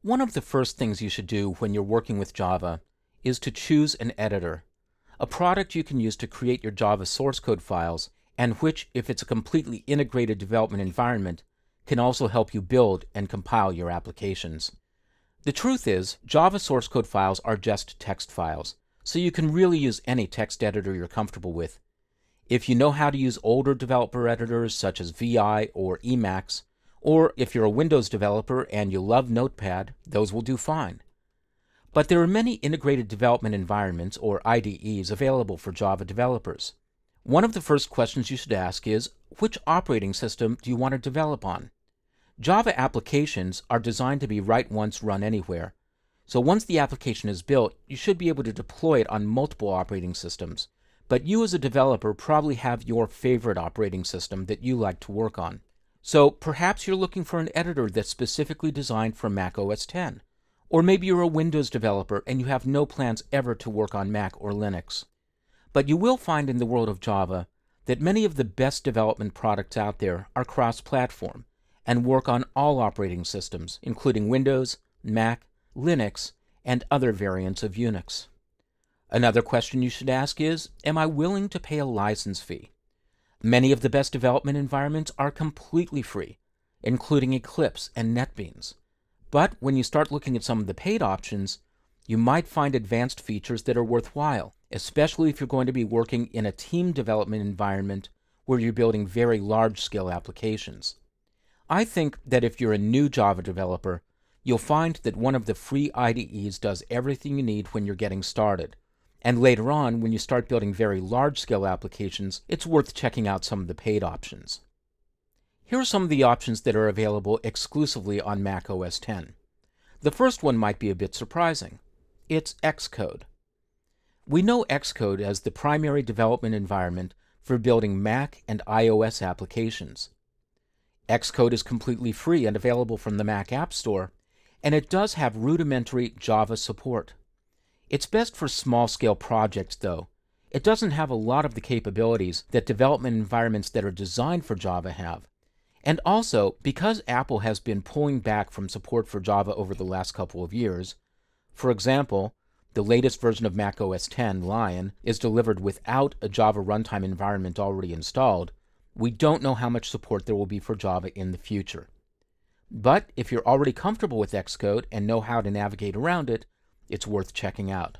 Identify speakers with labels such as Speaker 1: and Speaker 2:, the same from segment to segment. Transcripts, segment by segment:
Speaker 1: One of the first things you should do when you're working with Java is to choose an editor, a product you can use to create your Java source code files, and which, if it's a completely integrated development environment, can also help you build and compile your applications. The truth is, Java source code files are just text files, so you can really use any text editor you're comfortable with. If you know how to use older developer editors such as VI or Emacs, or if you're a Windows developer and you love Notepad, those will do fine. But there are many integrated development environments, or IDEs, available for Java developers. One of the first questions you should ask is, which operating system do you want to develop on? Java applications are designed to be write once, run anywhere. So once the application is built, you should be able to deploy it on multiple operating systems. But you as a developer probably have your favorite operating system that you like to work on. So perhaps you're looking for an editor that's specifically designed for Mac OS X. Or maybe you're a Windows developer and you have no plans ever to work on Mac or Linux. But you will find in the world of Java that many of the best development products out there are cross-platform and work on all operating systems, including Windows, Mac, Linux, and other variants of Unix. Another question you should ask is, am I willing to pay a license fee? Many of the best development environments are completely free, including Eclipse and NetBeans. But when you start looking at some of the paid options, you might find advanced features that are worthwhile, especially if you're going to be working in a team development environment where you're building very large-scale applications. I think that if you're a new Java developer, you'll find that one of the free IDEs does everything you need when you're getting started. And later on, when you start building very large-scale applications, it's worth checking out some of the paid options. Here are some of the options that are available exclusively on Mac OS X. The first one might be a bit surprising. It's Xcode. We know Xcode as the primary development environment for building Mac and iOS applications. Xcode is completely free and available from the Mac App Store, and it does have rudimentary Java support. It's best for small-scale projects, though. It doesn't have a lot of the capabilities that development environments that are designed for Java have. And also, because Apple has been pulling back from support for Java over the last couple of years, for example, the latest version of Mac OS X, Lion, is delivered without a Java runtime environment already installed, we don't know how much support there will be for Java in the future. But if you're already comfortable with Xcode and know how to navigate around it, it's worth checking out.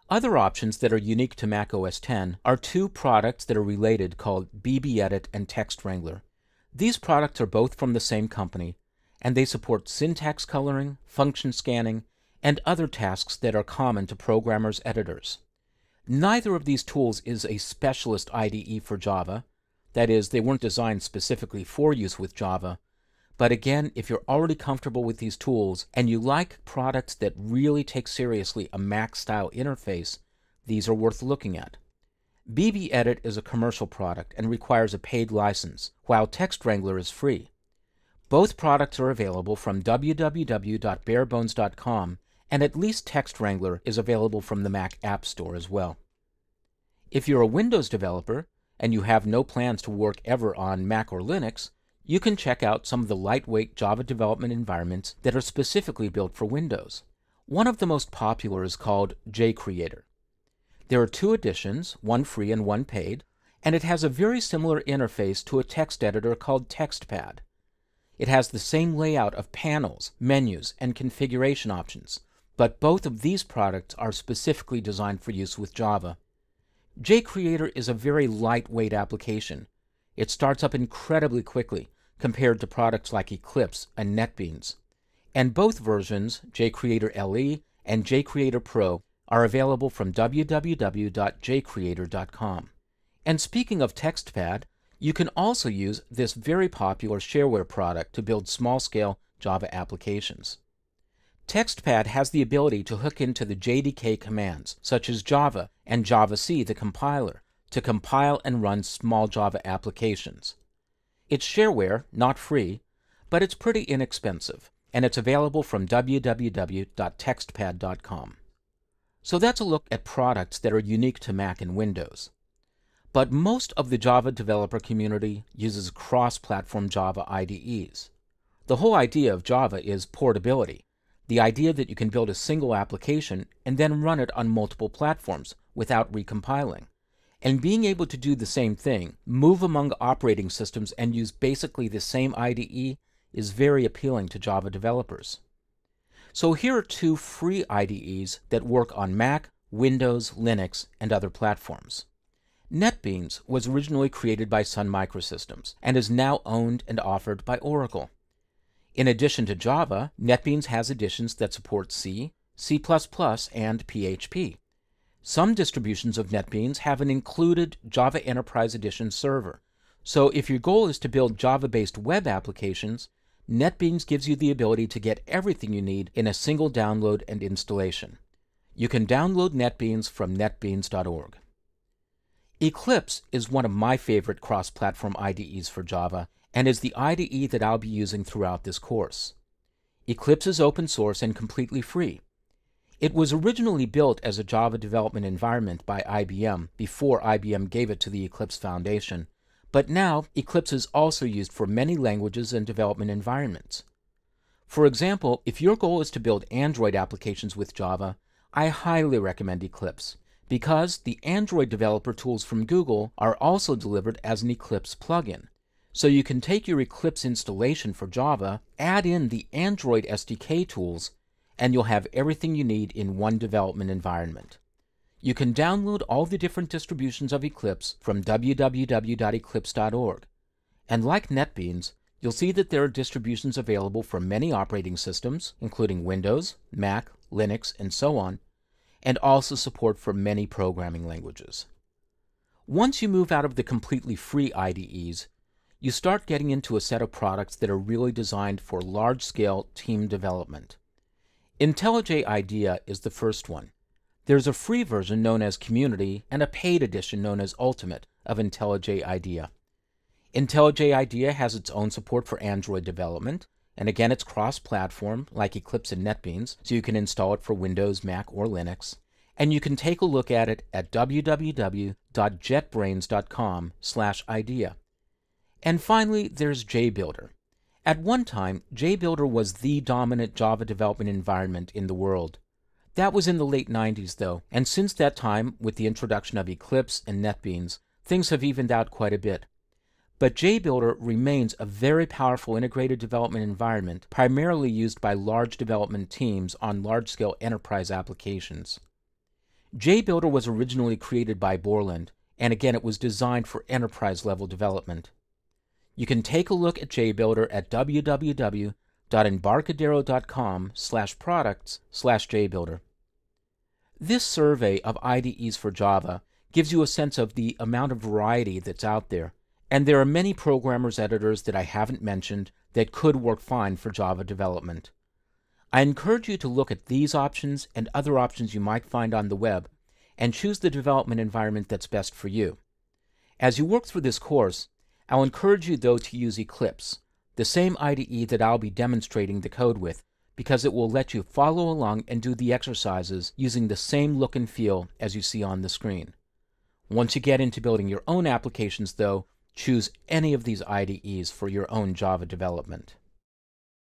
Speaker 1: Other options that are unique to Mac OS X are two products that are related called BBEdit and Text Wrangler. These products are both from the same company, and they support syntax coloring, function scanning, and other tasks that are common to programmers' editors. Neither of these tools is a specialist IDE for Java. That is, they weren't designed specifically for use with Java. But again, if you're already comfortable with these tools and you like products that really take seriously a Mac-style interface, these are worth looking at. BBEdit is a commercial product and requires a paid license, while Text Wrangler is free. Both products are available from www.barebones.com, and at least Text Wrangler is available from the Mac App Store as well. If you're a Windows developer and you have no plans to work ever on Mac or Linux, you can check out some of the lightweight Java development environments that are specifically built for Windows. One of the most popular is called JCreator. There are two editions, one free and one paid, and it has a very similar interface to a text editor called TextPad. It has the same layout of panels, menus, and configuration options, but both of these products are specifically designed for use with Java. JCreator is a very lightweight application. It starts up incredibly quickly compared to products like Eclipse and NetBeans. And both versions, JCreator LE and JCreator Pro, are available from www.jcreator.com. And speaking of TextPad, you can also use this very popular shareware product to build small-scale Java applications. TextPad has the ability to hook into the JDK commands, such as Java and javac, the compiler, to compile and run small Java applications. It's shareware, not free, but it's pretty inexpensive, and it's available from www.textpad.com. So that's a look at products that are unique to Mac and Windows. But most of the Java developer community uses cross-platform Java IDEs. The whole idea of Java is portability. The idea that you can build a single application and then run it on multiple platforms without recompiling. And being able to do the same thing, move among operating systems and use basically the same IDE is very appealing to Java developers. So here are two free IDEs that work on Mac, Windows, Linux, and other platforms. NetBeans was originally created by Sun Microsystems and is now owned and offered by Oracle. In addition to Java, NetBeans has editions that support C, C++, and PHP. Some distributions of NetBeans have an included Java Enterprise Edition server, so if your goal is to build Java-based web applications, NetBeans gives you the ability to get everything you need in a single download and installation. You can download NetBeans from netbeans.org. Eclipse is one of my favorite cross-platform IDEs for Java and is the IDE that I'll be using throughout this course. Eclipse is open source and completely free. It was originally built as a Java development environment by IBM before IBM gave it to the Eclipse Foundation, but now Eclipse is also used for many languages and development environments. For example, if your goal is to build Android applications with Java, I highly recommend Eclipse, because the Android developer tools from Google are also delivered as an Eclipse plugin. So you can take your Eclipse installation for Java, add in the Android SDK tools, and you'll have everything you need in one development environment. You can download all the different distributions of Eclipse from www.eclipse.org. And like NetBeans, you'll see that there are distributions available for many operating systems, including Windows, Mac, Linux, and so on, and also support for many programming languages. Once you move out of the completely free IDEs, you start getting into a set of products that are really designed for large-scale team development. IntelliJ IDEA is the first one. There's a free version known as Community and a paid edition known as Ultimate of IntelliJ IDEA. IntelliJ IDEA has its own support for Android development, and again it's cross-platform like Eclipse and NetBeans, so you can install it for Windows, Mac, or Linux. And you can take a look at it at www.jetbrains.com/idea. And finally, there's JBuilder. At one time, JBuilder was the dominant Java development environment in the world. That was in the late 90s, though, and since that time, with the introduction of Eclipse and NetBeans, things have evened out quite a bit. But JBuilder remains a very powerful integrated development environment, primarily used by large development teams on large-scale enterprise applications. JBuilder was originally created by Borland, and again it was designed for enterprise-level development. You can take a look at JBuilder at www.embarcadero.com/products/JBuilder. This survey of IDEs for Java gives you a sense of the amount of variety that's out there, and there are many programmers editors that I haven't mentioned that could work fine for Java development. I encourage you to look at these options and other options you might find on the web and choose the development environment that's best for you. As you work through this course, I'll encourage you, though, to use Eclipse, the same IDE that I'll be demonstrating the code with, because it will let you follow along and do the exercises using the same look and feel as you see on the screen. Once you get into building your own applications, though, choose any of these IDEs for your own Java development.